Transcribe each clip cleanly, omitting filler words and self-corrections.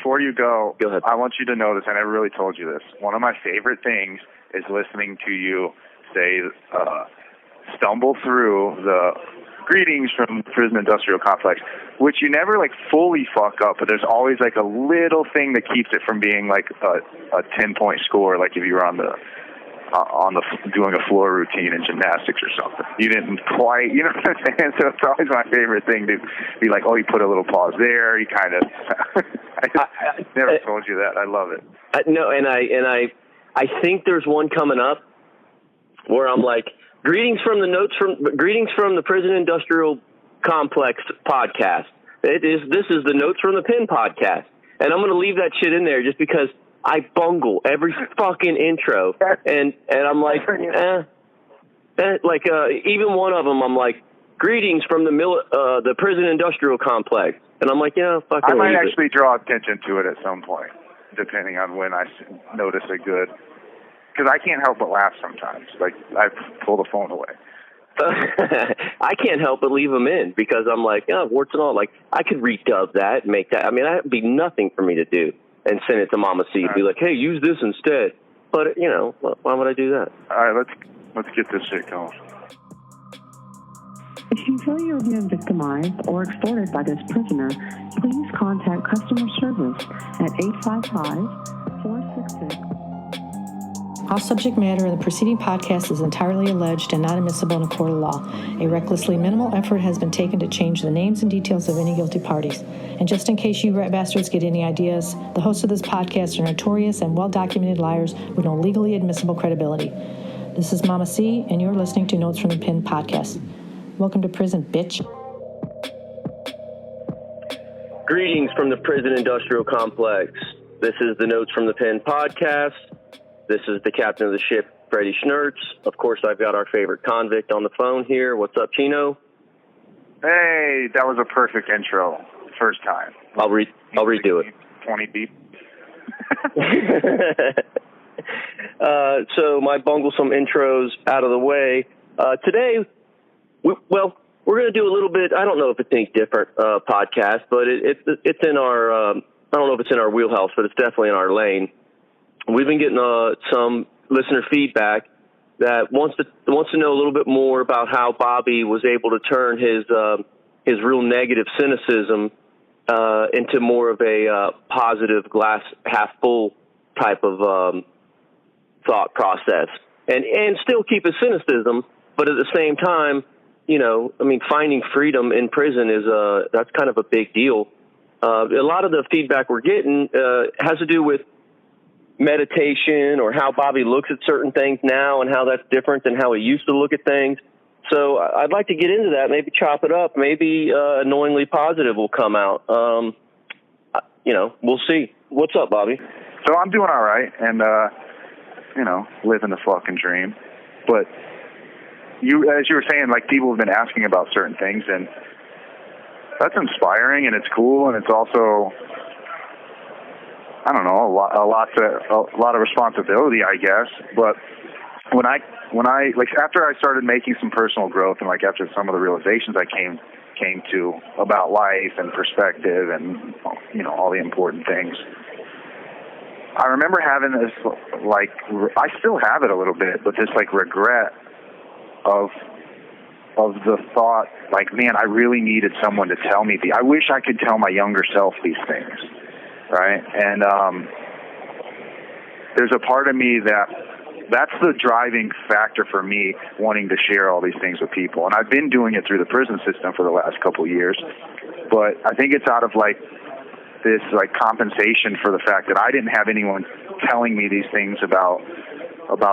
Before you go ahead. I want you to know this. I never really told you this. One of my favorite things is listening to you say, stumble through the greetings from the prison industrial complex, which you never like fully fuck up, but there's always like a little thing that keeps it from being like a 10-point score, like if you were on the doing a floor routine in gymnastics or something. You didn't quite, you know what I'm saying? So it's always my favorite thing to be like, oh, you put a little pause there. You kind of, I never told you that. I love it. No, and I think there's one coming up where I'm like, greetings from the Prison Industrial Complex podcast. This is the Notes from the Pen podcast. And I'm going to leave that shit in there just because I bungle every fucking intro, and I'm like, even one of them, I'm like, greetings from the Prison Industrial Complex, and I'm like, yeah, fucking. I might actually draw attention to it at some point, depending on when I notice a good, because I can't help but laugh sometimes. Like I pull the phone away. I can't help but leave them in because I'm like, yeah, warts and all. Like I could redub that, and make that. I mean, that'd be nothing for me to do. And send it to Mama C. Be like, hey, use this instead. But, you know, why would I do that? All right, let's get this shit going. If you feel you're being victimized or extorted by this prisoner, please contact customer service at 855-466. All subject matter in the preceding podcast is entirely alleged and not admissible in a court of law. A recklessly minimal effort has been taken to change the names and details of any guilty parties. And just in case you rat bastards get any ideas, the hosts of this podcast are notorious and well-documented liars with no legally admissible credibility. This is Mama C, and you're listening to Notes from the Pen podcast. Welcome to prison, bitch. Greetings from the Prison Industrial Complex. This is the Notes from the Pen podcast. This is the captain of the ship, Freddie Schnertz. Of course, I've got our favorite convict on the phone here. What's up, Chino? Hey, that was a perfect intro. First time. I'll redo it. 20 beep. So my bunglesome intros out of the way. Today, we're going to do a little bit, I don't know if it's any different podcast, but it's in our, I don't know if it's in our wheelhouse, but it's definitely in our lane. We've been getting some listener feedback that wants to know a little bit more about how Bobby was able to turn his real negative cynicism into more of a positive glass half full type of thought process, and still keep his cynicism, but at the same time, you know, I mean, finding freedom in prison that's kind of a big deal. A lot of the feedback we're getting has to do with meditation or how Bobby looks at certain things now and how that's different than how he used to look at things. So I'd like to get into that, maybe chop it up, maybe annoyingly positive will come out. You know, we'll see. What's up, Bobby? So I'm doing all right and, you know, living the fucking dream. But as you were saying, like people have been asking about certain things and that's inspiring and it's cool and it's also, I don't know, a lot of responsibility, I guess. But when I like after I started making some personal growth and like after some of the realizations I came to about life and perspective and, you know, all the important things, I remember having this like I still have it a little bit, but this like regret of the thought like, man, I really needed someone to tell me I wish I could tell my younger self these things. Right, and there's a part of me that's the driving factor for me wanting to share all these things with people. And I've been doing it through the prison system for the last couple of years, but I think it's out of like this like compensation for the fact that I didn't have anyone telling me these things about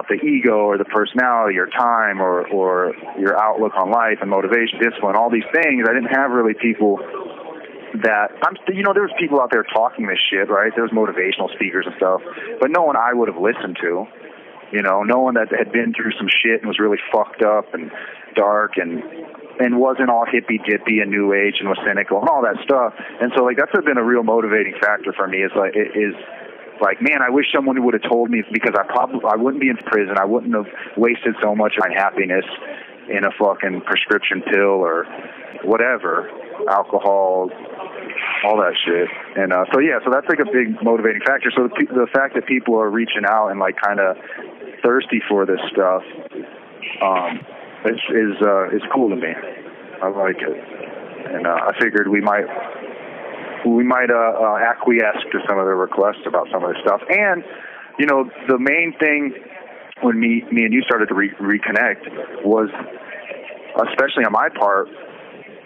the ego or the personality or time or your outlook on life and motivation, discipline, all these things. I didn't have really people that there's people out there talking this shit, right? There's motivational speakers and stuff, but no one I would have listened to, you know, no one that had been through some shit and was really fucked up and dark and wasn't all hippy dippy and new age and was cynical and all that stuff. And so like that's been a real motivating factor for me is like, man, I wish someone would have told me because I wouldn't be in prison. I wouldn't have wasted so much on happiness in a fucking prescription pill or whatever, alcohol, all that shit. And so that's like a big motivating factor. So the fact that people are reaching out and like kind of thirsty for this stuff is cool to me. I like it, and I figured we might acquiesce to some of the requests about some of this stuff. And the main thing when me and you started to reconnect was, especially on my part,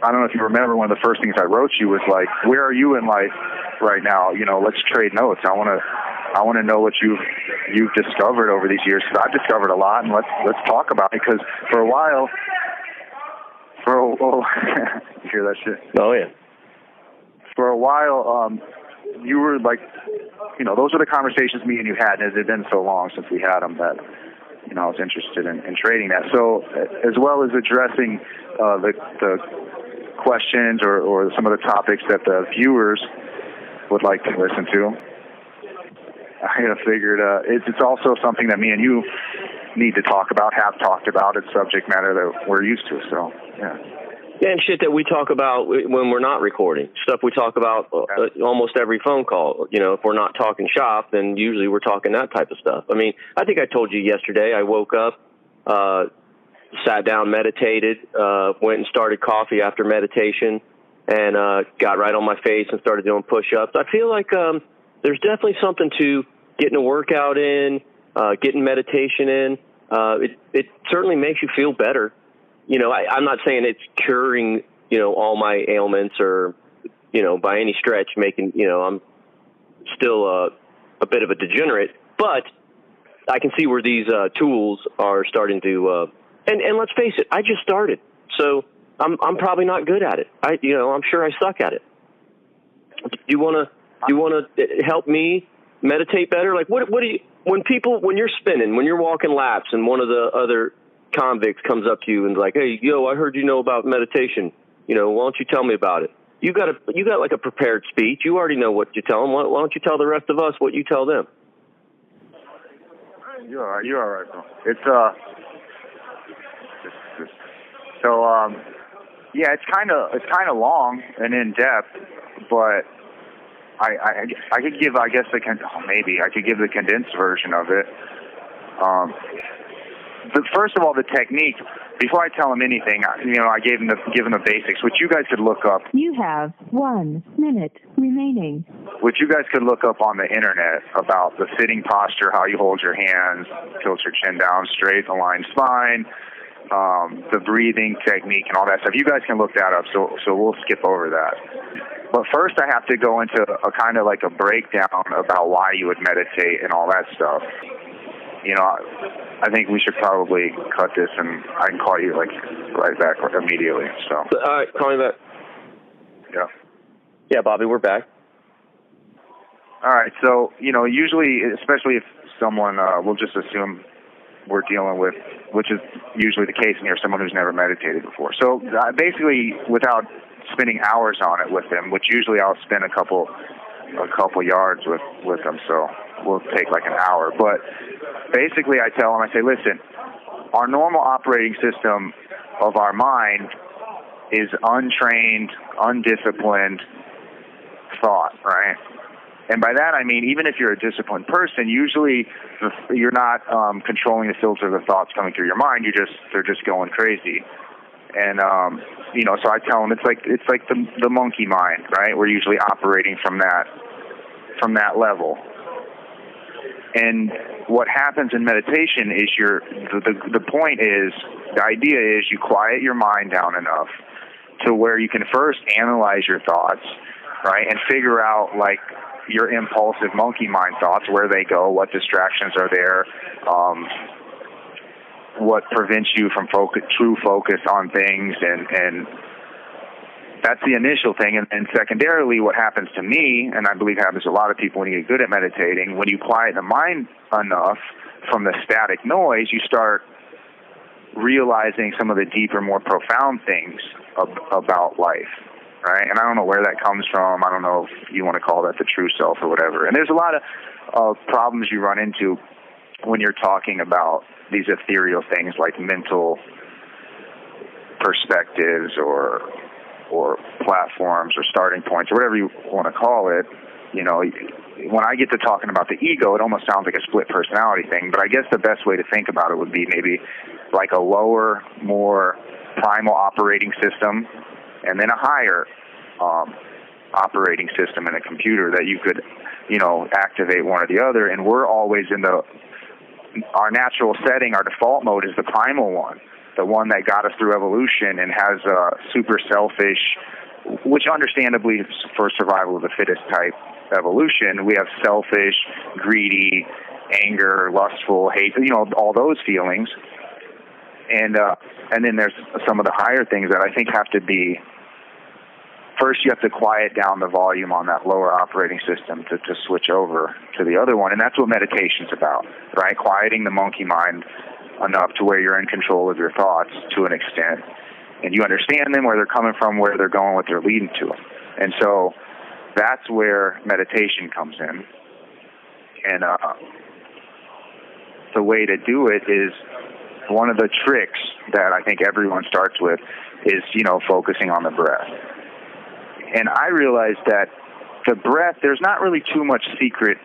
I don't know if you remember, one of the first things I wrote you was like, where are you in life right now? Let's trade notes. I want to know what you've discovered over these years. Because I've discovered a lot, and let's talk about it. Because for a while, you hear that shit? Oh yeah. For a while, you were like, those were the conversations me and you had, and it had been so long since we had them that, I was interested in trading that. So as well as addressing the questions or some of the topics that the viewers would like to listen to, I figured it's also something that me and you need to talk about, have talked about. It's subject matter that we're used to, so, yeah. Yeah, and shit that we talk about when we're not recording. Stuff we talk about almost every phone call. If we're not talking shop, then usually we're talking that type of stuff. I mean, I think I told you yesterday, I woke up, sat down, meditated, went and started coffee after meditation, and got right on my face and started doing push-ups. I feel like there's definitely something to getting a workout in, getting meditation in. It certainly makes you feel better. I'm not saying it's curing, all my ailments or, by any stretch making, I'm still a bit of a degenerate, but I can see where these tools are starting to, and let's face it, I just started, so I'm probably not good at it. I'm sure I suck at it. Do you want to help me meditate better? Like, what do you, when you're spinning, when you're walking laps and one of the other convicts comes up to you and is like, hey, I heard you know about meditation. Why don't you tell me about it? You got like a prepared speech. You already know what you tell them. Why don't you tell the rest of us what you tell them? You're all right, bro. It's yeah, it's kind of long and in depth, but I could give, I guess maybe I could give the condensed version of it. First of all, the technique. Before I tell them anything, I gave them the basics, which you guys could look up. You have 1 minute remaining. Which you guys could look up on the internet about the sitting posture, how you hold your hands, tilt your chin down straight, aligned spine, the breathing technique, and all that stuff. You guys can look that up. So we'll skip over that. But first, I have to go into a kind of like a breakdown about why you would meditate and all that stuff. I think we should probably cut this, and I can call you, right back immediately. So. All right, call me back. Yeah. Yeah, Bobby, we're back. All right, so, usually, especially if someone, we'll just assume we're dealing with, which is usually the case in here, someone who's never meditated before. So, basically, without spending hours on it with them, which usually I'll spend a couple yards with them, so we'll take like an hour. But basically I tell them, I say, listen, our normal operating system of our mind is untrained, undisciplined thought, right? And by that I mean, even if you're a disciplined person, usually you're not controlling the filter of the thoughts coming through your mind. They're just going crazy. And so I tell them it's like the monkey mind, right? We're usually operating from that level. And what happens in meditation is the point is, the idea is you quiet your mind down enough to where you can first analyze your thoughts, right? And figure out like your impulsive monkey mind thoughts, where they go, what distractions are there, what prevents you from true focus on things, and that's the initial thing. And secondarily, what happens to me, and I believe happens to a lot of people when you get good at meditating, when you quiet the mind enough from the static noise, you start realizing some of the deeper, more profound things about life, right? And I don't know where that comes from. I don't know if you want to call that the true self or whatever. And there's a lot of problems you run into when you're talking about these ethereal things like mental perspectives or or platforms or starting points or whatever you want to call it. You know, when I get to talking about the ego, it almost sounds like a split personality thing, but I guess the best way to think about it would be maybe like a lower, more primal operating system, and then a higher operating system in a computer that you could, you know, activate one or the other. And we're always in our natural setting, our default mode is the primal one, the one that got us through evolution and has a super selfish, which understandably for survival of the fittest type evolution, we have selfish, greedy, anger, lustful, hate, you know, all those feelings. And then there's some of the higher things that I think have to be, first you have to quiet down the volume on that lower operating system to switch over to the other one. And that's what meditation's about, right? Quieting the monkey mind enough to where you're in control of your thoughts to an extent. And you understand them, where they're coming from, where they're going, what they're leading to. And so that's where meditation comes in. And the way to do it is, one of the tricks that I think everyone starts with is, you know, focusing on the breath. And I realized that the breath, there's not really too much secret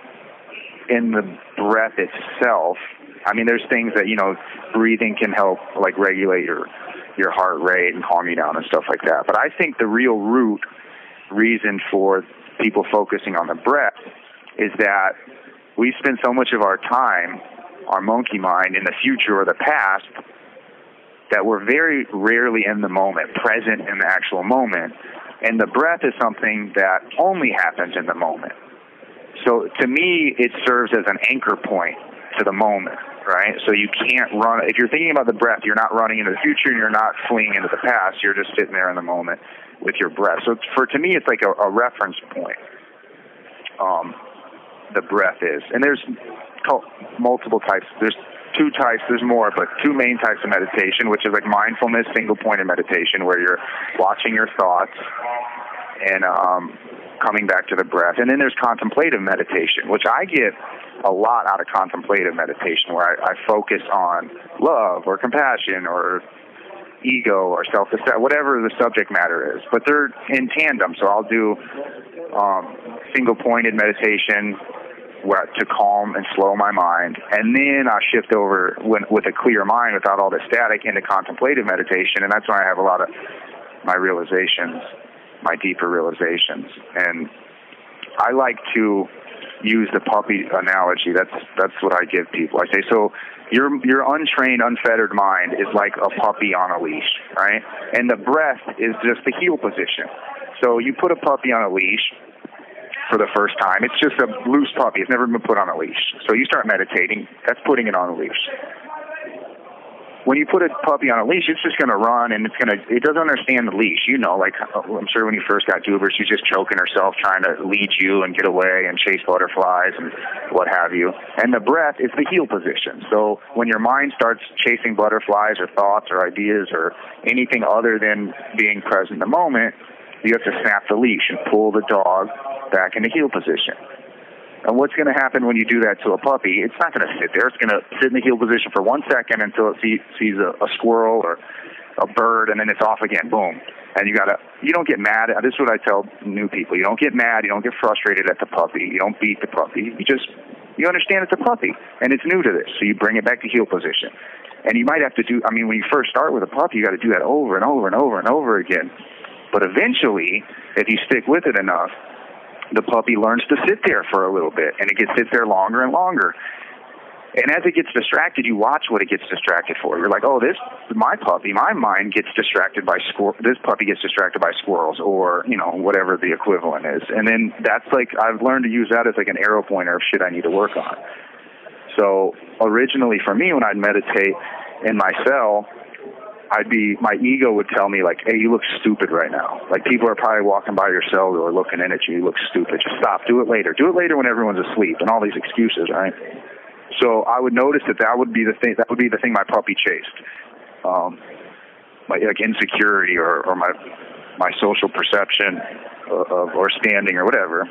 in the breath itself. I mean, there's things that, you know, breathing can help, like regulate your heart rate and calm you down and stuff like that. But I think the real root reason for people focusing on the breath is that we spend so much of our time, our monkey mind, in the future or the past, that we're very rarely in the moment, present in the actual moment. And the breath is something that only happens in the moment. So to me, it serves as an anchor point to the moment, right? So you can't run. If you're thinking about the breath, you're not running into the future and you're not fleeing into the past. You're just sitting there in the moment with your breath. So to me, it's like a reference point. The breath is. And there's multiple types. There's two types. There's more, but two main types of meditation, which is like mindfulness, single-pointed meditation, where you're watching your thoughts and coming back to the breath. And then there's contemplative meditation, which I get a lot out of contemplative meditation, where I focus on love or compassion or ego or self-esteem, whatever the subject matter is. But they're in tandem. So I'll do single-pointed meditation to calm and slow my mind, and then I'll shift over with a clear mind without all the static into contemplative meditation, and that's when I have a lot of my realizations, my deeper realizations. And I like to use the puppy analogy. That's what I give people. I say, so your untrained, unfettered mind is like a puppy on a leash, right? And the breath is just the heel position. So you put a puppy on a leash for the first time. It's just a loose puppy. It's never been put on a leash. So you start meditating, that's putting it on a leash. When you put a puppy on a leash, it's just going to run, and it doesn't understand the leash. You know, like I'm sure when you first got Duber, she's just choking herself trying to lead you and get away and chase butterflies and what have you. And the breath is the heel position. So when your mind starts chasing butterflies or thoughts or ideas or anything other than being present in the moment, you have to snap the leash and pull the dog back into heel position. And what's going to happen when you do that to a puppy? It's not going to sit there. It's going to sit in the heel position for 1 second until it sees a squirrel or a bird, and then it's off again. Boom. And you don't get mad. This is what I tell new people. You don't get mad. You don't get frustrated at the puppy. You don't beat the puppy. You understand it's a puppy, and it's new to this. So you bring it back to heel position. And you might have to when you first start with a puppy, you got to do that over and over and over and over again. But eventually, if you stick with it enough, the puppy learns to sit there for a little bit, and it sits there longer and longer. And as it gets distracted, you watch what it gets distracted for. You're like, oh, my mind gets distracted by this puppy gets distracted by squirrels, or, you know, whatever the equivalent is. And then that's like, I've learned to use that as like an arrow pointer of shit I need to work on. So originally for me, when I'd meditate in my cell, my ego would tell me, like, hey, you look stupid right now. Like, people are probably walking by your cell door looking in at you. You look stupid. Just stop. Do it later. Do it later when everyone's asleep, and all these excuses, right? So I would notice that would be the thing. That would be the thing my puppy chased, like insecurity or my social perception or standing or whatever.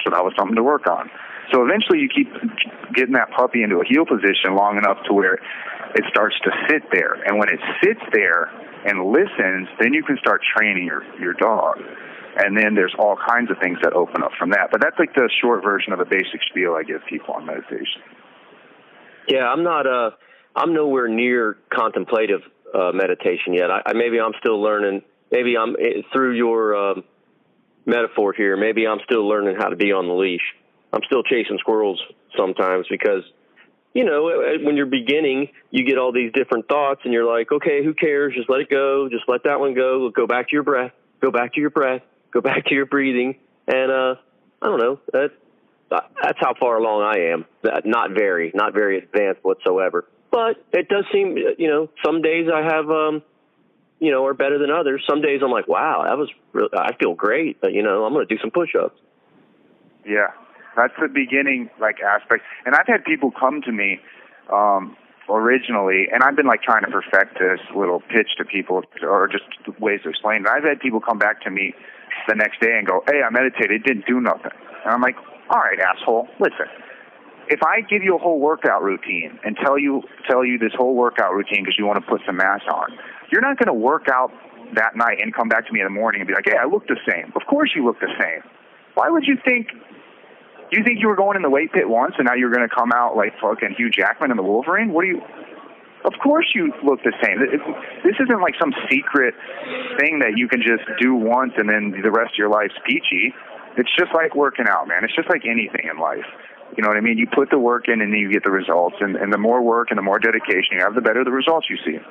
So that was something to work on. So eventually you keep getting that puppy into a heel position long enough to where it starts to sit there. And when it sits there and listens, then you can start training your dog. And then there's all kinds of things that open up from that. But that's like the short version of the basic spiel I give people on meditation. Yeah, I'm nowhere near contemplative meditation yet. Maybe I'm still learning. Maybe I'm through your metaphor here. Maybe I'm still learning how to be on the leash. I'm still chasing squirrels sometimes because, when you're beginning, you get all these different thoughts and you're like, okay, who cares? Just let it go. Just let that one go. Go back to your breath. Go back to your breath. Go back to your breathing. And I don't know. That's how far along I am. Not very advanced whatsoever. But it does seem, some days I have, are better than others. Some days I'm like, wow, I feel great. But, I'm going to do some push-ups. Yeah. That's the beginning, aspect. And I've had people come to me originally, and I've been, trying to perfect this little pitch to people or just ways to explain it. I've had people come back to me the next day and go, hey, I meditated. It didn't do nothing. And I'm like, all right, asshole, listen. If I give you a whole workout routine and tell you this whole workout routine because you want to put some mass on, you're not going to work out that night and come back to me in the morning and be like, hey, I look the same. Of course you look the same. Why would you think... You think you were going in the weight pit once and now you're going to come out like fucking Hugh Jackman in the Wolverine? Of course you look the same. This isn't like some secret thing that you can just do once and then the rest of your life's peachy. It's just like working out, man. It's just like anything in life. You know what I mean? You put the work in and then you get the results. And the more work and the more dedication you have, the better the results you see.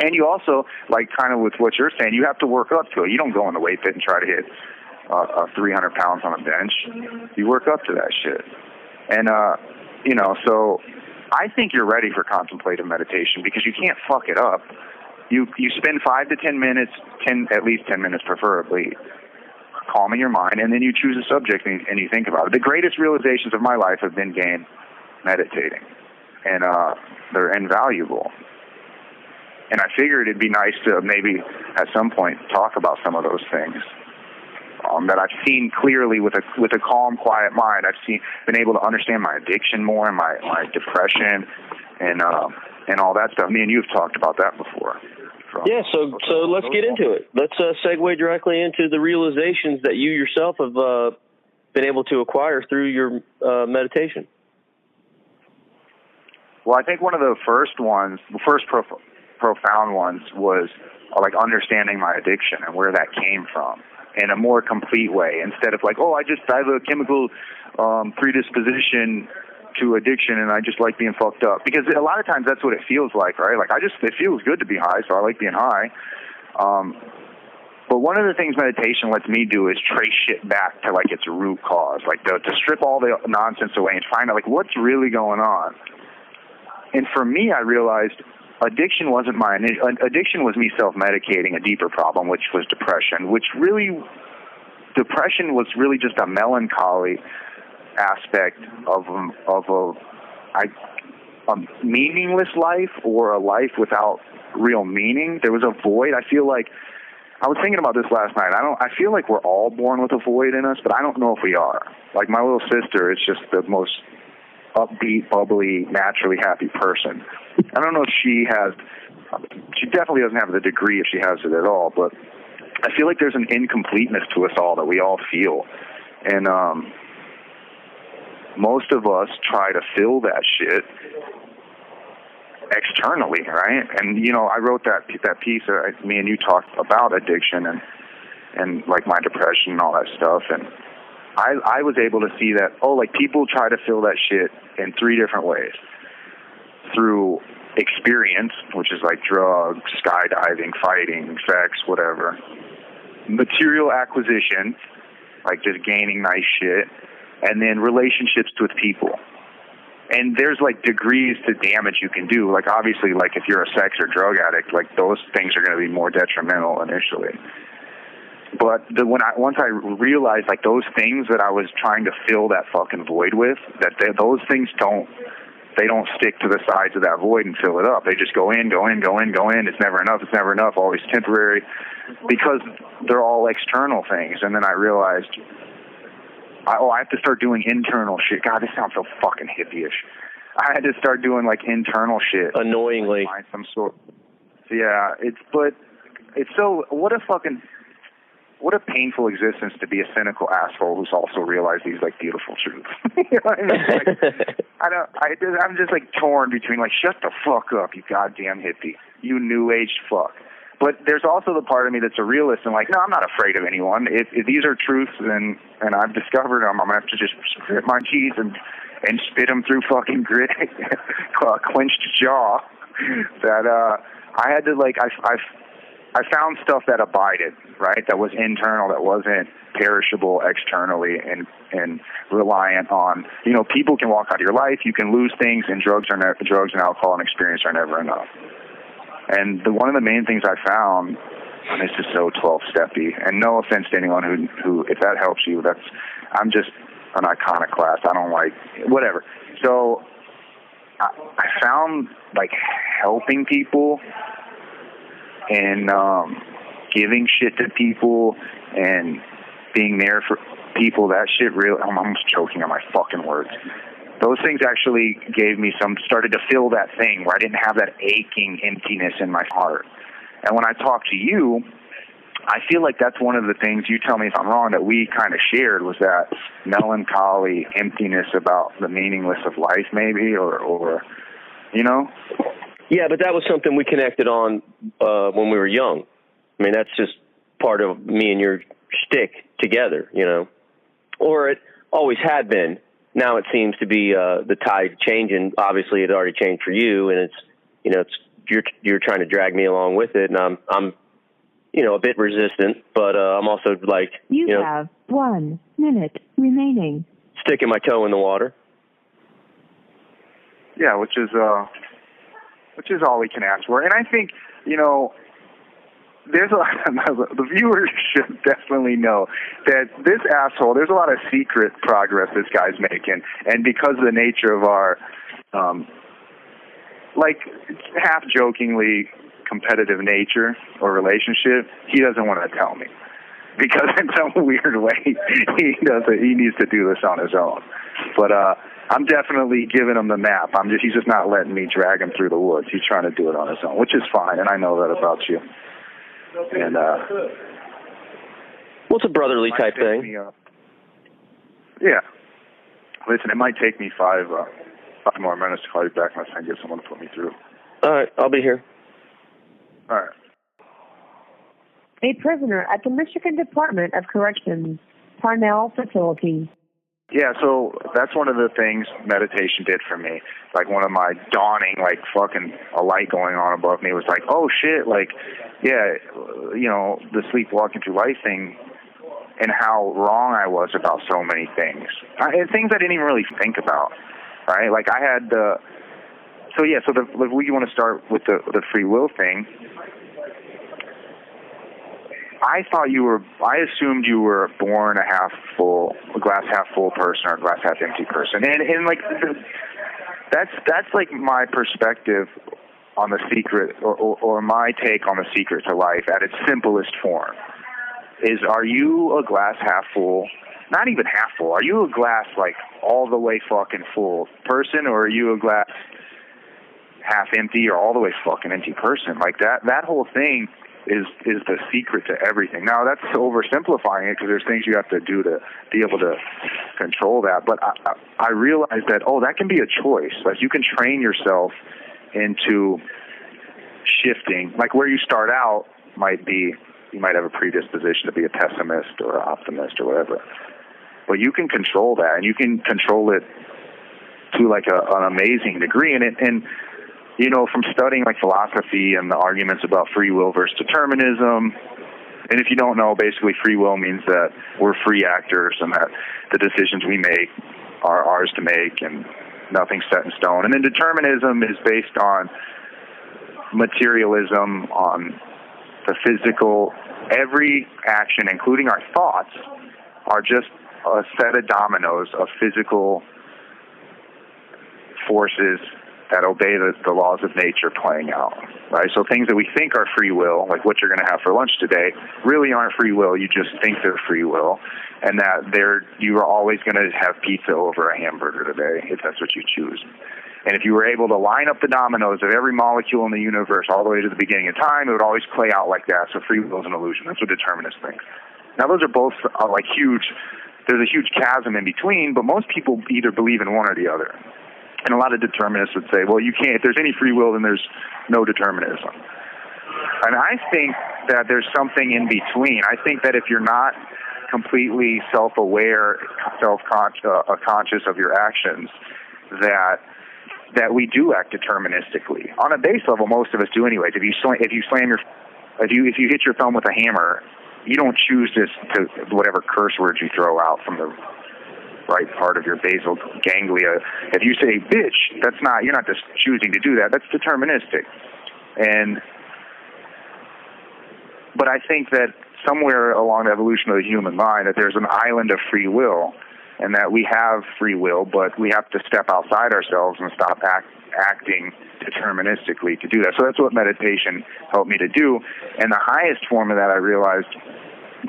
And you also, kind of with what you're saying, you have to work up to it. You don't go in the weight pit and try to hit 300 pounds on a bench. You work up to that shit. And, so I think you're ready for contemplative meditation because you can't fuck it up. You spend 5 to 10 minutes, at least 10 minutes preferably, calming your mind, and then you choose a subject and you think about it. The greatest realizations of my life have been gained meditating, and they're invaluable. And I figured it'd be nice to maybe at some point talk about some of those things. That I've seen clearly with a calm, quiet mind. I've been able to understand my addiction more and my depression and all that stuff. Me and you have talked about that before. So let's get into it. Let's segue directly into the realizations that you yourself have been able to acquire through your meditation. Well, I think one of the first profound ones was understanding my addiction and where that came from. In a more complete way, instead of I have a chemical predisposition to addiction and I just like being fucked up. Because a lot of times that's what it feels like, right? It feels good to be high, so I like being high. But one of the things meditation lets me do is trace shit back to its root cause, to strip all the nonsense away and find out what's really going on. And for me, I realized addiction wasn't addiction was me self-medicating a deeper problem, which was depression, depression was really just a melancholy aspect of a meaningless life or a life without real meaning. There was a void. I feel like, I was thinking about this last night. I feel like we're all born with a void in us, but I don't know if we are. My little sister is just the most upbeat, bubbly, naturally happy person. I don't know if she definitely doesn't have the degree if she has it at all, but I feel like there's an incompleteness to us all that we all feel. And most of us try to fill that shit externally, right? And, I wrote that piece, me and you talked about addiction and my depression and all that stuff, and I was able to see that, people try to fill that shit in 3 different ways. Through experience, which is drugs, skydiving, fighting, sex, whatever. Material acquisition, just gaining nice shit. And then relationships with people. And there's degrees to damage you can do. Obviously, if you're a sex or drug addict, those things are going to be more detrimental initially. But once I realized those things that I was trying to fill that fucking void with, those things don't stick to the sides of that void and fill it up. They just go in. It's never enough, always temporary, because they're all external things. And then I realized I have to start doing internal shit. God, this sounds so fucking hippie-ish. I had to start doing like internal shit. Annoyingly. Find some sort. Yeah, it's so, what a painful existence to be a cynical asshole who's also realized these like beautiful truths. You know what I mean? Like, I'm just like torn between like, shut the fuck up, you goddamn hippie, you new age fuck. But there's also the part of me that's a realist and like, no, I'm not afraid of anyone. If these are truths and I've discovered them, I'm gonna have to just grit my teeth and spit them through fucking grit, clenched jaw. That I had to like, I found stuff that abided, right? That was internal, that wasn't perishable externally and reliant on, you know, people can walk out of your life, you can lose things, and drugs and alcohol and experience are never enough. And one of the main things I found, and this is so 12-steppy, and no offense to anyone who if that helps you, I'm just an iconoclast. I don't like, whatever. So I found like helping people and giving shit to people and being there for people, that shit really, I'm almost choking on my fucking words. Those things actually started to fill that thing where I didn't have that aching emptiness in my heart. And when I talk to you, I feel like that's one of the things, you tell me if I'm wrong, that we kind of shared was that melancholy emptiness about the meaningless of life maybe, or you know? Yeah, but that was something we connected on when we were young. I mean, that's just part of me and your shtick together, you know? Or it always had been. Now it seems to be the tide changing. Obviously, it already changed for you, and it's, you know, you're trying to drag me along with it, and I'm you know, a bit resistant, but I'm also like, you have 1 minute remaining. Sticking my toe in the water. Yeah, which is all we can ask for. And I think, you know, the viewers should definitely know that this asshole, there's a lot of secret progress this guy's making, and because of the nature of our, like, half-jokingly competitive nature or relationship, he doesn't want to tell me. Because in some weird way, he needs to do this on his own. But I'm definitely giving him the map. He's just not letting me drag him through the woods. He's trying to do it on his own, which is fine, and I know that about you. And well, it's a brotherly type thing. Yeah. Listen, it might take me 5 more minutes to call you back unless I get someone to put me through. All right, I'll be here. All right. A prisoner at the Michigan Department of Corrections, Parnell Facility. Yeah, so that's one of the things meditation did for me. Like, one of my dawning, like, fucking a light going on above me was like, oh, shit, like, yeah, you know, the sleepwalking through life thing and how wrong I was about so many things. And things I didn't even really think about, right? Like, I had we want to start with the free will thing. I assumed you were born a glass half full person or a glass half empty person. And like, that's like my perspective on the secret or my take on the secret to life at its simplest form is, are you a glass half full, not even half full, are you a glass like all the way fucking full person, or are you a glass half empty or all the way fucking empty person? Like that whole thing is the secret to everything. Now, that's oversimplifying it because there's things you have to do to be able to control that. But I realized that, that can be a choice. Like, you can train yourself into shifting. Like, where you start out might be, you might have a predisposition to be a pessimist or an optimist or whatever. But you can control that, and you can control it to like an amazing degree. And you know, from studying like philosophy and the arguments about free will versus determinism, and if you don't know, basically free will means that we're free actors and that the decisions we make are ours to make and nothing's set in stone. And then determinism is based on materialism, on the physical. Every action, including our thoughts, are just a set of dominoes of physical forces that obey the laws of nature playing out, right? So things that we think are free will, like what you're going to have for lunch today, really aren't free will. You just think they're free will, and that you are always going to have pizza over a hamburger today if that's what you choose. And if you were able to line up the dominoes of every molecule in the universe all the way to the beginning of time, it would always play out like that. So free will is an illusion. That's what determinists think. Now, those are both like huge. There's a huge chasm in between, but most people either believe in one or the other. And a lot of determinists would say, well, you can't. If there's any free will, then there's no determinism. And I think that there's something in between. I think that if you're not completely self-aware, conscious of your actions, that we do act deterministically. On a base level, most of us do anyways. If you hit your thumb with a hammer, you don't choose to whatever curse words you throw out from the right part of your basal ganglia. If you say bitch, you're not just choosing to do that. That's deterministic. But I think that somewhere along the evolution of the human mind, that there's an island of free will, and that we have free will, but we have to step outside ourselves and stop acting deterministically to do that. So that's what meditation helped me to do. And the highest form of that, I realized,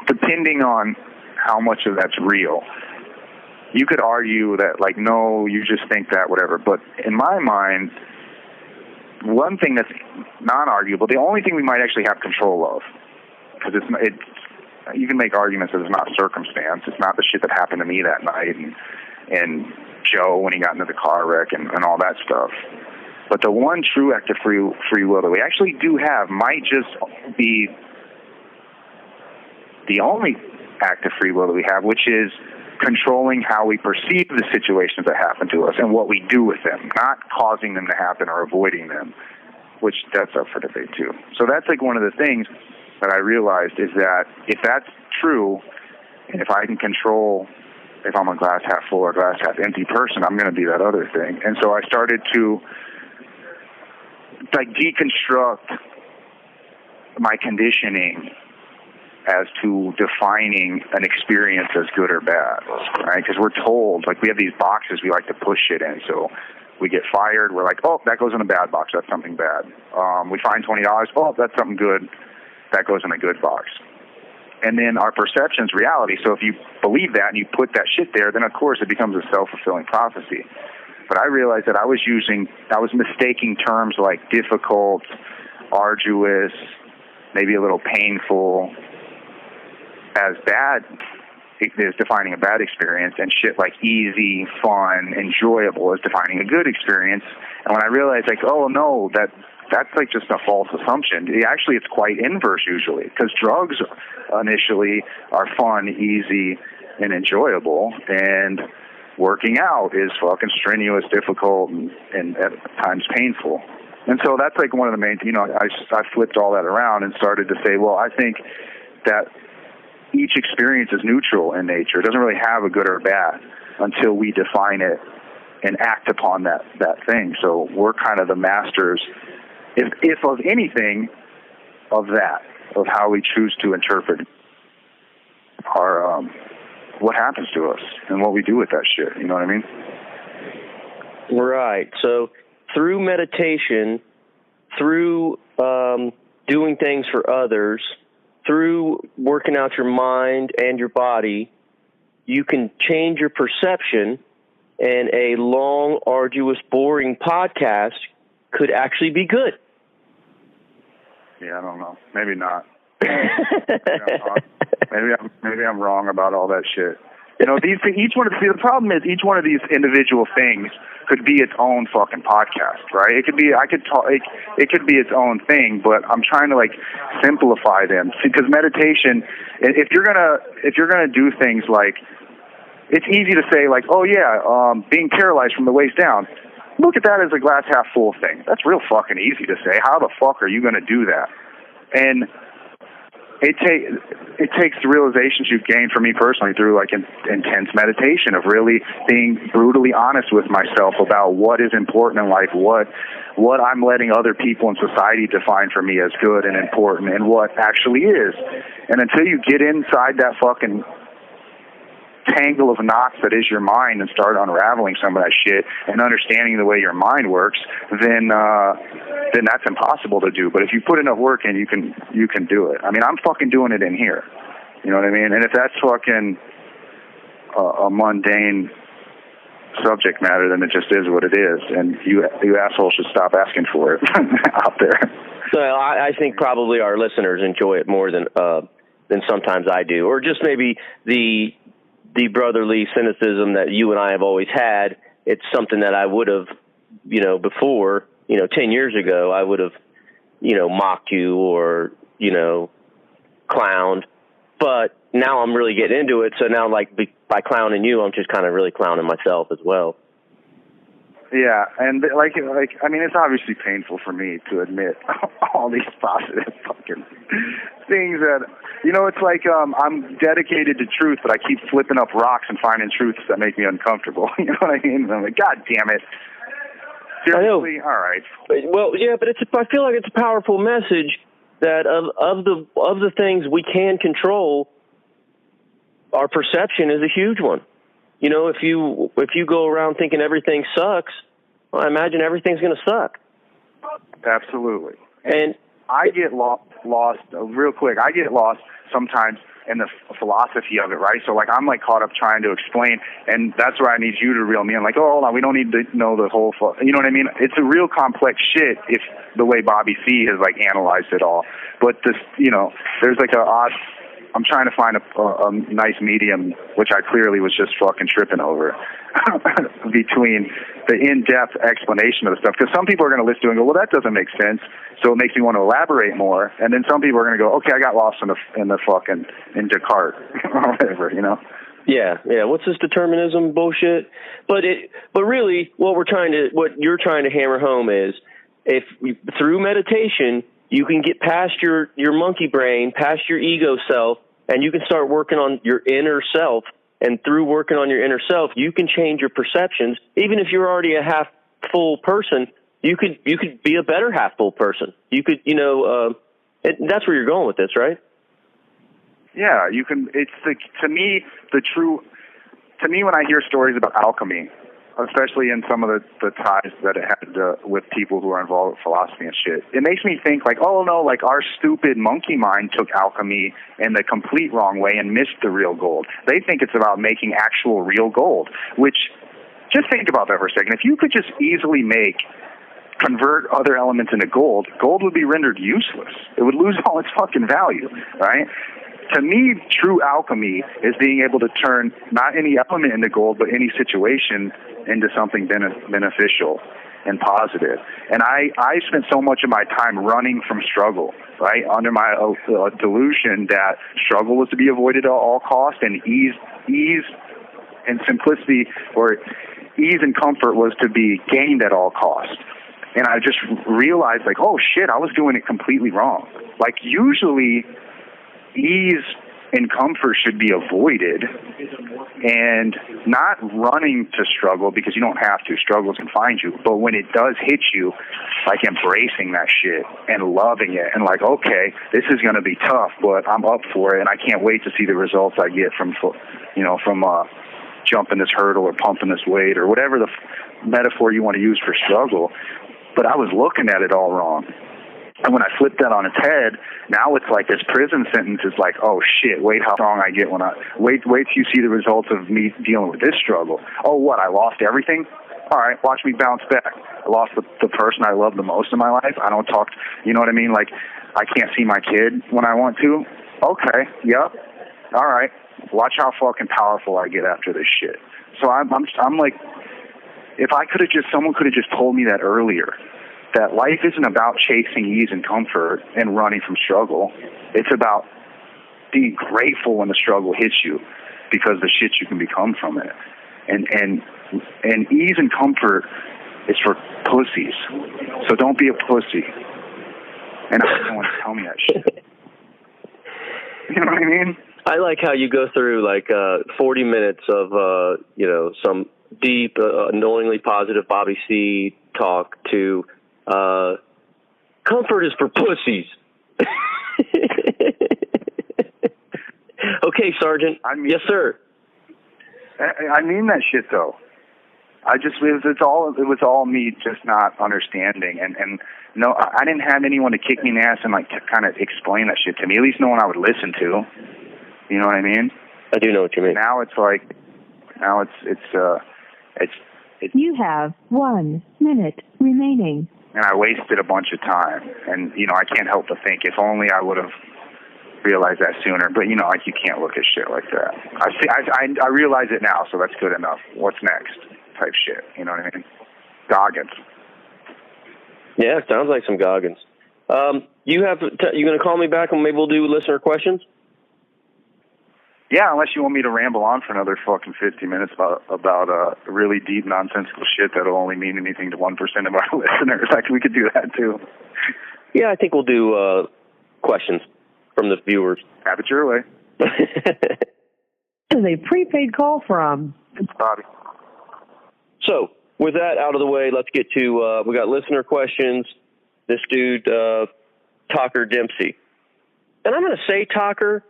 depending on how much of that's real, you could argue that, like, no, you just think that, whatever. But in my mind, one thing that's non-arguable, the only thing we might actually have control of, because you can make arguments that it's not circumstance. It's not the shit that happened to me that night and Joe when he got into the car wreck and all that stuff. But the one true act of free will that we actually do have might just be the only act of free will that we have, which is controlling how we perceive the situations that happen to us and what we do with them, not causing them to happen or avoiding them, which that's up for debate too. So that's like one of the things that I realized is that if that's true, and if I can control if I'm a glass half full or glass half empty person, I'm going to be that other thing. And so I started to deconstruct my conditioning as to defining an experience as good or bad, right? Because we're told, we have these boxes we like to push shit in. So we get fired, we're like, oh, that goes in a bad box, that's something bad. We find $20, oh, that's something good, that goes in a good box. And then our perception's reality. So if you believe that and you put that shit there, then of course it becomes a self-fulfilling prophecy. But I realized that I was mistaking terms like difficult, arduous, maybe a little painful as bad is defining a bad experience, and shit like easy, fun, enjoyable is defining a good experience. And when I realized, oh no, that's just a false assumption. Actually, it's quite inverse usually, because drugs initially are fun, easy, and enjoyable, and working out is fucking strenuous, difficult, and at times painful. And so that's one of the main, I flipped all that around and started to say, well, I think that each experience is neutral in nature. It doesn't really have a good or bad until we define it and act upon that thing. So we're kind of the masters, if of anything, of that, of how we choose to interpret our what happens to us and what we do with that shit. You know what I mean? Right. So through meditation, through doing things for others, through working out your mind and your body, you can change your perception, and a long, arduous, boring podcast could actually be good. Yeah, I don't know. Maybe not. Maybe I'm wrong about all that shit. The problem is each one of these individual things could be its own fucking podcast, right? It could be its own thing, but I'm trying to simplify them, because meditation, if you're gonna do things it's easy to say oh yeah, being paralyzed from the waist down, look at that as a glass half full thing. That's real fucking easy to say. How the fuck are you gonna do that? And it takes the realizations you've gained from me personally through intense meditation, of really being brutally honest with myself about what is important in life, what I'm letting other people in society define for me as good and important, and what actually is. And until you get inside that fucking tangle of knots that is your mind and start unraveling some of that shit and understanding the way your mind works, then that's impossible to do. But if you put enough work in, you can do it. I mean, I'm fucking doing it in here. You know what I mean? And if that's fucking a mundane subject matter, then it just is what it is, and you assholes should stop asking for it out there. Well, I think probably our listeners enjoy it more than sometimes I do, or just maybe the brotherly cynicism that you and I have always had. It's something that I would have, before, 10 years ago, I would have, mocked you or, clowned. But now I'm really getting into it. So now, by clowning you, I'm just kind of really clowning myself as well. Yeah, and I mean, it's obviously painful for me to admit all these positive fucking things that, it's like I'm dedicated to truth, but I keep flipping up rocks and finding truths that make me uncomfortable. You know what I mean? I'm like, God damn it. Seriously? All right. Well, yeah, but I feel like it's a powerful message that of the things we can control, our perception is a huge one. If you go around thinking everything sucks, well, I imagine everything's going to suck. Absolutely. And I get lost real quick. I get lost sometimes in the philosophy of it, right? So, I'm caught up trying to explain, and that's where I need you to reel me in. Hold on, we don't need to know the whole. You know what I mean? It's a real complex shit if the way Bobby C has analyzed it all. But this, there's a odd. I'm trying to find a nice medium, which I clearly was just fucking tripping over, between the in-depth explanation of the stuff. Because some people are going to listen to it and go, well, that doesn't make sense, so it makes me want to elaborate more. And then some people are going to go, okay, I got lost in Descartes, or whatever, Yeah. What's this determinism bullshit? But really, what you're trying to hammer home is, if through meditation you can get past your monkey brain, past your ego self, and you can start working on your inner self. And through working on your inner self, you can change your perceptions. Even if you're already a half full person, you could be a better half full person. You could, that's where you're going with this, right? Yeah, you can. It's to me when I hear stories about alchemy, especially in some of the ties that it had with people who are involved with philosophy and shit, it makes me think oh no, our stupid monkey mind took alchemy in the complete wrong way and missed the real gold. They think it's about making actual real gold, which, just think about that for a second. If you could just easily convert other elements into gold would be rendered useless. It would lose all its fucking value, right? To me, true alchemy is being able to turn not any element into gold, but any situation into something beneficial and positive. And I spent so much of my time running from struggle, right, under my delusion that struggle was to be avoided at all costs, and ease and simplicity, or ease and comfort, was to be gained at all costs. And I just realized, oh shit, I was doing it completely wrong. Usually ease and comfort should be avoided, and not running to struggle, because you don't have to. Struggles can find you. But when it does hit you, embracing that shit and loving it, and okay, this is going to be tough, but I'm up for it, and I can't wait to see the results I get from jumping this hurdle or pumping this weight, or whatever the metaphor you want to use for struggle. But I was looking at it all wrong. And when I flipped that on its head, now it's this prison sentence is oh shit, wait how strong I get when wait till you see the results of me dealing with this struggle. Oh, what, I lost everything? All right, watch me bounce back. I lost the person I love the most in my life. I don't talk, you know what I mean? I can't see my kid when I want to. Okay, yep. All right, watch how fucking powerful I get after this shit. So I'm if someone could have just told me that earlier, that life isn't about chasing ease and comfort and running from struggle. It's about being grateful when the struggle hits you, because the shit you can become from it. And ease and comfort is for pussies. So don't be a pussy. And I don't want to tell me that shit. You know what I mean? I like how you go through 40 minutes of some deep, annoyingly positive Bobby C talk to comfort is for pussies. Okay, Sergeant. I mean, yes, sir. I mean that shit though. It was all me just not understanding, and no, I didn't have anyone to kick me in the ass and like to kind of explain that shit to me. At least no one I would listen to. You know what I mean? I do know what you mean. Now it's like, it's. You have 1 minute remaining. And I wasted a bunch of time, and I can't help but think if only I would have realized that sooner. But like you can't look at shit like that. I realize it now, so that's good enough. What's next? Type shit. You know what I mean? Goggins. Yeah, sounds like some Goggins. You going to call me back and maybe we'll do listener questions? Yeah, unless you want me to ramble on for another fucking 50 minutes about really deep, nonsensical shit that'll only mean anything to 1% of our listeners. We could do that too. Yeah, I think we'll do questions from the viewers. Have it your way. This is a prepaid call from Bobby. So, with that out of the way, let's get to, we got listener questions. This dude, Talker Dempsey. And I'm going to say Talker,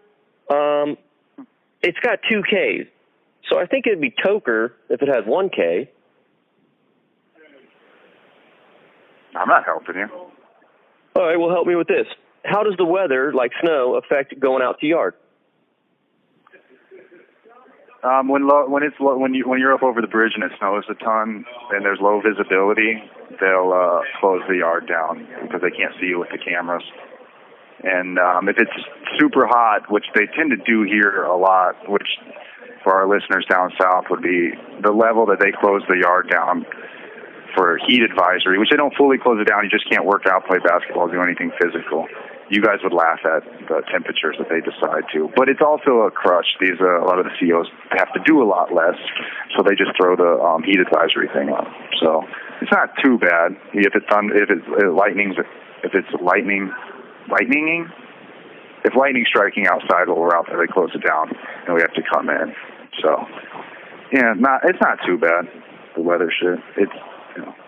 it's got 2 Ks. So I think it'd be Toker if it has 1 K. I'm not helping you. All right, well, help me with this. How does the weather, like snow, affect going out to yard? When you're up over the bridge and it snows a ton and there's low visibility, they'll close the yard down because they can't see you with the cameras. And if it's super hot, which they tend to do here a lot, which for our listeners down south would be the level that they close the yard down for heat advisory, which they don't fully close it down. You just can't work out, play basketball, do anything physical. You guys would laugh at the temperatures that they decide to. But it's also a crutch. A lot of the COs have to do a lot less, so they just throw the heat advisory thing on. So it's not too bad. If lightning's striking outside while we're out there, they close it down, and we have to come in. So, yeah, it's not too bad, the weather shit. It's,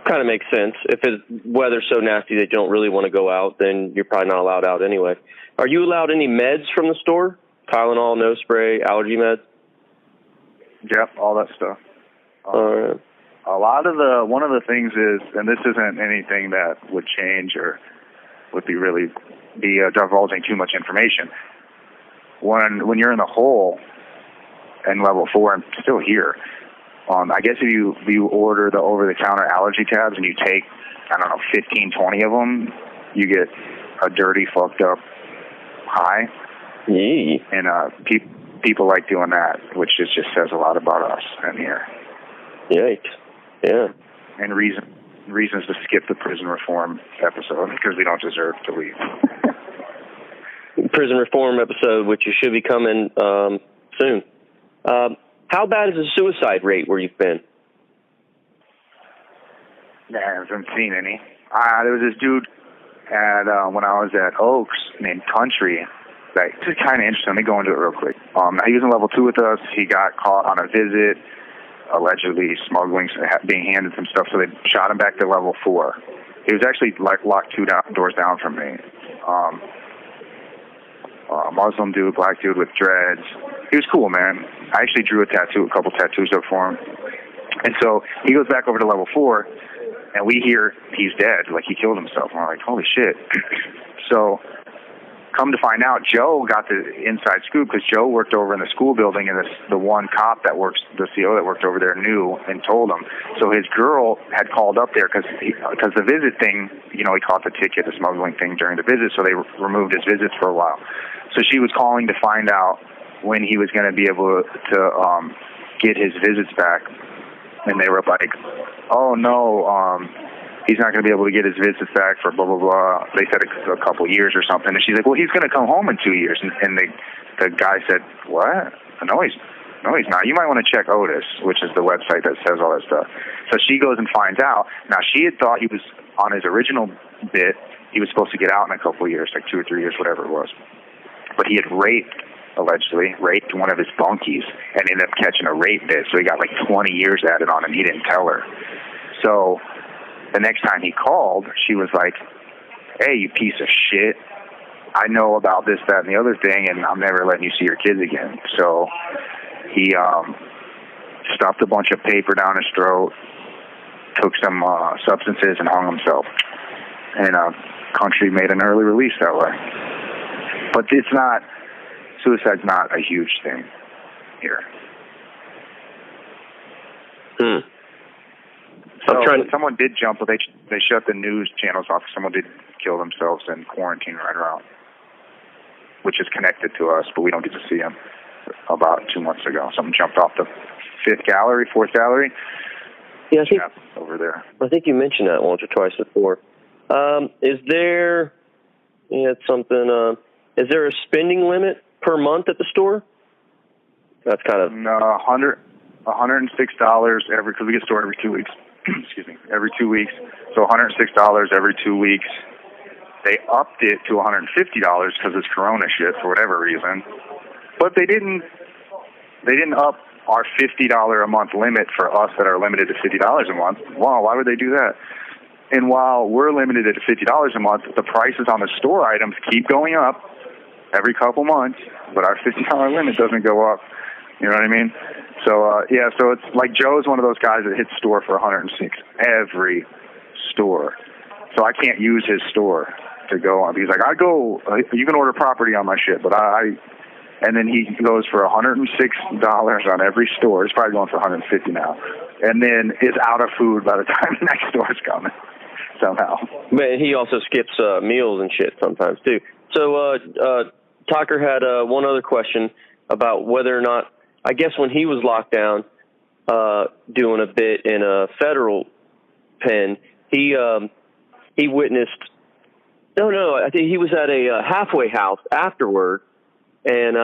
kind of makes sense. If the weather's so nasty that you don't really want to go out, then you're probably not allowed out anyway. Are you allowed any meds from the store? Tylenol, no spray, allergy meds? Yep, all that stuff. All right. One of the things is, and this isn't anything that would change or would be divulging too much information. When you're in the hole in level 4, I'm still here. I guess if you order the over-the-counter allergy tabs and you take, 15, 20 of them, you get a dirty, fucked up high. Yee. And people like doing that, which just says a lot about us in here. Yikes. Yeah. And reasons to skip the prison reform episode because we don't deserve to leave. Prison reform episode, which should be coming soon. How bad is the suicide rate where you've been? Yeah, I haven't seen any. There was this dude when I was at Oaks named Country. This is kind of interesting. Let me go into it real quick. He was in level 2 with us. He got caught on a visit, allegedly smuggling, being handed some stuff, so they shot him back to level 4. He was actually locked 2 doors down from me. Muslim dude, black dude with dreads. He was cool, man. I actually drew a couple tattoos up for him. And so he goes back over to level 4, and we hear he's dead, like he killed himself. And we're like, holy shit. So come to find out, Joe got the inside scoop because Joe worked over in the school building, and the one cop that works, the CO that worked over there, knew and told him. So his girl had called up there because the visit thing, he caught the ticket, the smuggling thing during the visit, so they removed his visits for a while. So she was calling to find out when he was going to be able to get his visits back, and they were like, oh no, he's not going to be able to get his visits back for blah, blah, blah. They said a couple years or something. And she's like, well, he's going to come home in 2 years. And the guy said, what? No, he's not. You might want to check Otis, which is the website that says all that stuff. So she goes and finds out. Now, she had thought he was on his original bit. He was supposed to get out in a couple of years, like 2 or 3 years, whatever it was. But he had allegedly raped one of his bunkies and ended up catching a rape bit. So he got like 20 years added on him. He didn't tell her. So the next time he called, she was like, hey, you piece of shit. I know about this, that, and the other thing, and I'm never letting you see your kids again. So he stuffed a bunch of paper down his throat, took some substances, and hung himself. And country made an early release that way. But suicide's not a huge thing here. So someone did jump, but they shut the news channels off. Someone did kill themselves in quarantine right around, which is connected to us, but we don't get to see them. About 2 months ago, someone jumped off the fourth gallery. Yeah, I think over there. I think you mentioned that once or twice before. Is there is there a spending limit per month at the store? That's kind of $106 because we get stored every 2 weeks. Excuse me, every 2 weeks. So $106 every 2 weeks. They upped it to $150 because it's Corona shit for whatever reason. But they didn't up our $50 a month limit for us that are limited to $50 a month. Wow, why would they do that? And while we're limited to $50 a month, the prices on the store items keep going up every couple months, but our $50 limit doesn't go up. You know what I mean? So, so it's like Joe's one of those guys that hits store for $106 every store. So I can't use his store to go on. He's like, you can order property on my shit, but and then he goes for $106 on every store. He's probably going for $150 now. And then is out of food by the time the next store's coming, somehow. But he also skips meals and shit sometimes, too. So Tucker had one other question about whether or not, I guess when he was locked down doing a bit in a federal pen, he witnessed, I think he was at a halfway house afterward, and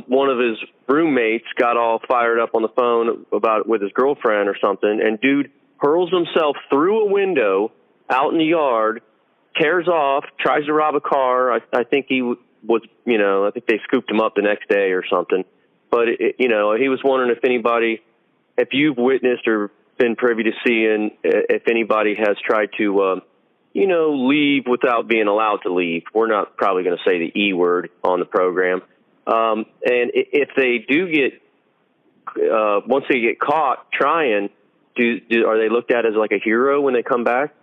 one of his roommates got all fired up on the phone with his girlfriend or something, and dude hurls himself through a window out in the yard, tears off, tries to rob a car. I think he was, I think they scooped him up the next day or something. But, he was wondering if you've witnessed or been privy to seeing if anybody has tried to, leave without being allowed to leave. We're not probably going to say the E word on the program. And if they do get, once they get caught trying, are they looked at as like a hero when they come back?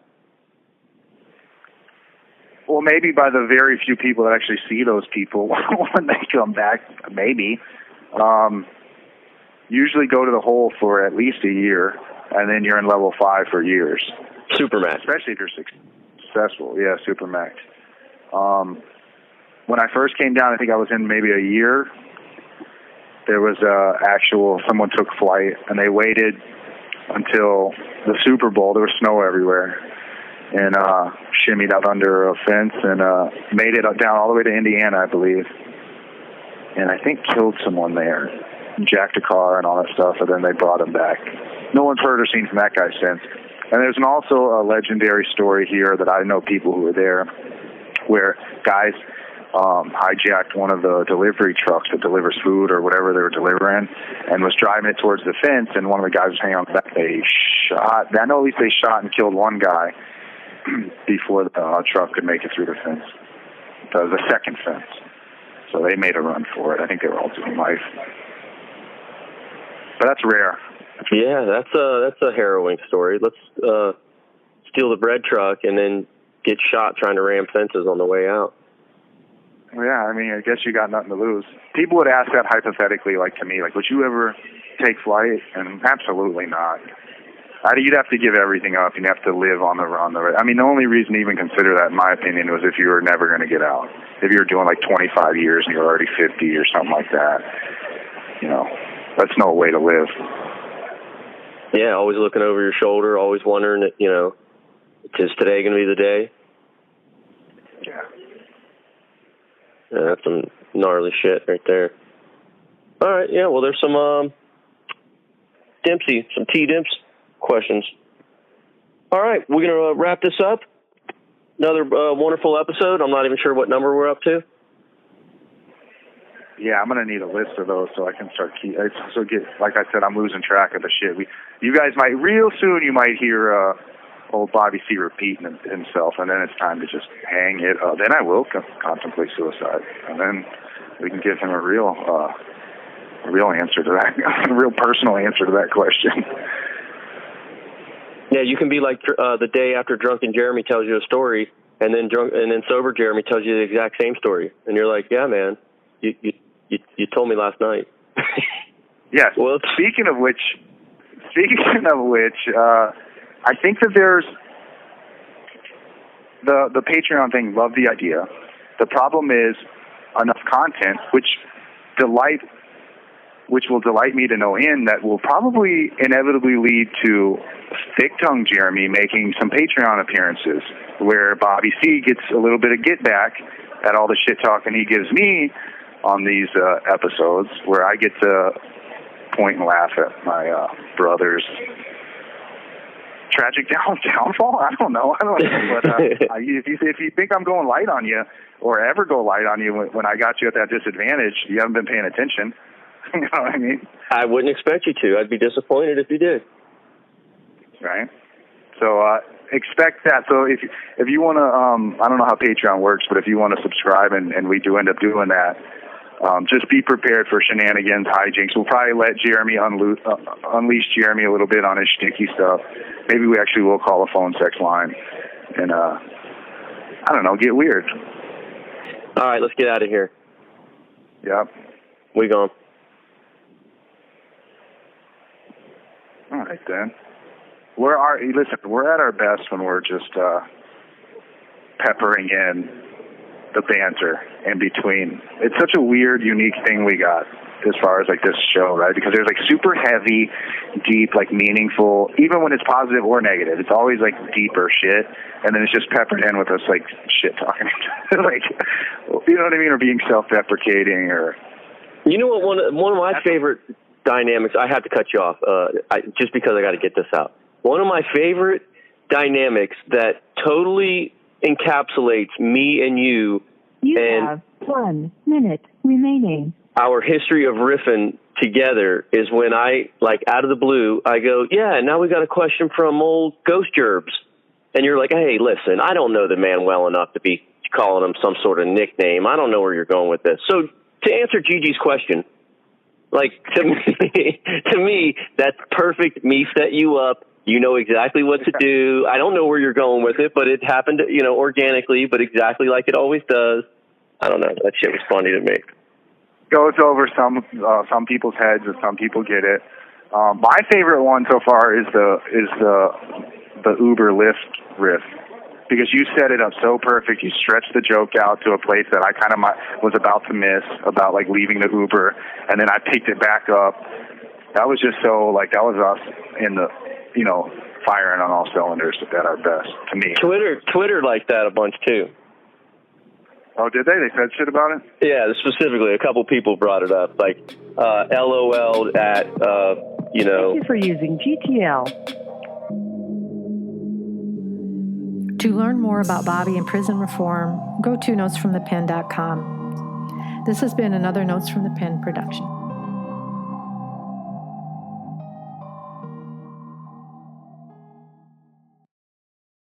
Well, maybe by the very few people that actually see those people when they come back, maybe. Usually go to the hole for at least a year, and then you're in level 5 for years. Supermax. Especially if you're successful. Yeah, Supermax. When I first came down, I think I was in maybe a year. There was someone took flight, and they waited until the Super Bowl. There was snow everywhere. And shimmied out under a fence and made it down all the way to Indiana, I believe. And I think killed someone there, jacked a car and all that stuff, and then they brought him back. No one's heard or seen from that guy since. And there's also a legendary story here that I know people who were there, where guys hijacked one of the delivery trucks that delivers food or whatever they were delivering, and was driving it towards the fence, and one of the guys was hanging on the back. They shot and killed one guy before the truck could make it through the fence. That was the second fence. So they made a run for it. I think they were all doing life. But that's rare. Yeah, that's a harrowing story. Let's steal the bread truck and then get shot trying to ram fences on the way out. Yeah, I mean, I guess you got nothing to lose. People would ask that hypothetically, like to me, like, would you ever take flight? And absolutely not. You'd have to give everything up. You'd have to live on the I mean, the only reason to even consider that, in my opinion, was if you were never going to get out. If you were doing like 25 years and you're already 50 or something like that, that's no way to live. Yeah, always looking over your shoulder, always wondering, is today going to be the day? Yeah. That's some gnarly shit right there. All right, yeah, well, there's some T-Dimps questions. All right, we're going to wrap this up. Another wonderful episode. I'm not even sure what number we're up to. Yeah, I'm going to need a list of those so I can start like I said, I'm losing track of the shit. You guys might, real soon, you might hear old Bobby C repeating himself, and then it's time to just hang it up. Then I will contemplate suicide, and then we can give him a real real answer to that, a real personal answer to that question. Yeah, you can be like the day after drunken Jeremy tells you a story, and then sober Jeremy tells you the exact same story, and you're like, yeah, man, you told me last night. Yes. Well, speaking of which, I think that there's the Patreon thing. Love the idea. The problem is enough content, which will delight me to no end, that will probably inevitably lead to thick-tongued Jeremy making some Patreon appearances where Bobby C gets a little bit of get back at all the shit talking he gives me on these episodes, where I get to point and laugh at my brother's tragic downfall. I don't know. But if you think I'm going light on you, or ever go light on you when I got you at that disadvantage, you haven't been paying attention. You know what I mean? I wouldn't expect you to. I'd be disappointed if you did. Right. So expect that. So if you want to, I don't know how Patreon works, but if you want to subscribe and we do end up doing that, just be prepared for shenanigans, hijinks. We'll probably let Jeremy unleash Jeremy a little bit on his shticky stuff. Maybe we actually will call a phone sex line and, I don't know, get weird. All right, let's get out of here. Yep. We gone. All right, then. Listen, we're at our best when we're just peppering in the banter in between. It's such a weird, unique thing we got as far as like this show, right? Because there's like super heavy, deep, like meaningful, even when it's positive or negative, it's always like deeper shit, and then it's just peppered in with us like shit talking, like, you know what I mean, or being self-deprecating, or. You know what? One of my favorite dynamics. I have to cut you off, just because I got to get this out. One of my favorite dynamics that totally encapsulates me and you. You and have 1 minute remaining. Our history of riffing together is when I, like, out of the blue, I go, yeah, now we got a question from old Ghost Gerbs. And you're like, hey, listen, I don't know the man well enough to be calling him some sort of nickname. I don't know where you're going with this. So to answer Gigi's question, like, to me, that's perfect. Me set you up. You know exactly what to do. I don't know where you're going with it, but it happened, organically, but exactly like it always does. I don't know. That shit was funny to me. Goes over some people's heads, and some people get it. My favorite one so far is the Uber Lyft riff, because you set it up so perfect. You stretched the joke out to a place that I kind of was about to miss, about like leaving the Uber, and then I picked it back up. That was just so, like, that was us in the, firing on all cylinders at our best, to me. Twitter liked that a bunch too. Oh, did they? They said shit about it? Yeah, specifically, a couple people brought it up, like LOL at, Thank you for using GTL. To learn more about Bobby and prison reform, go to notesfromthepen.com. This has been another Notes from the Pen production.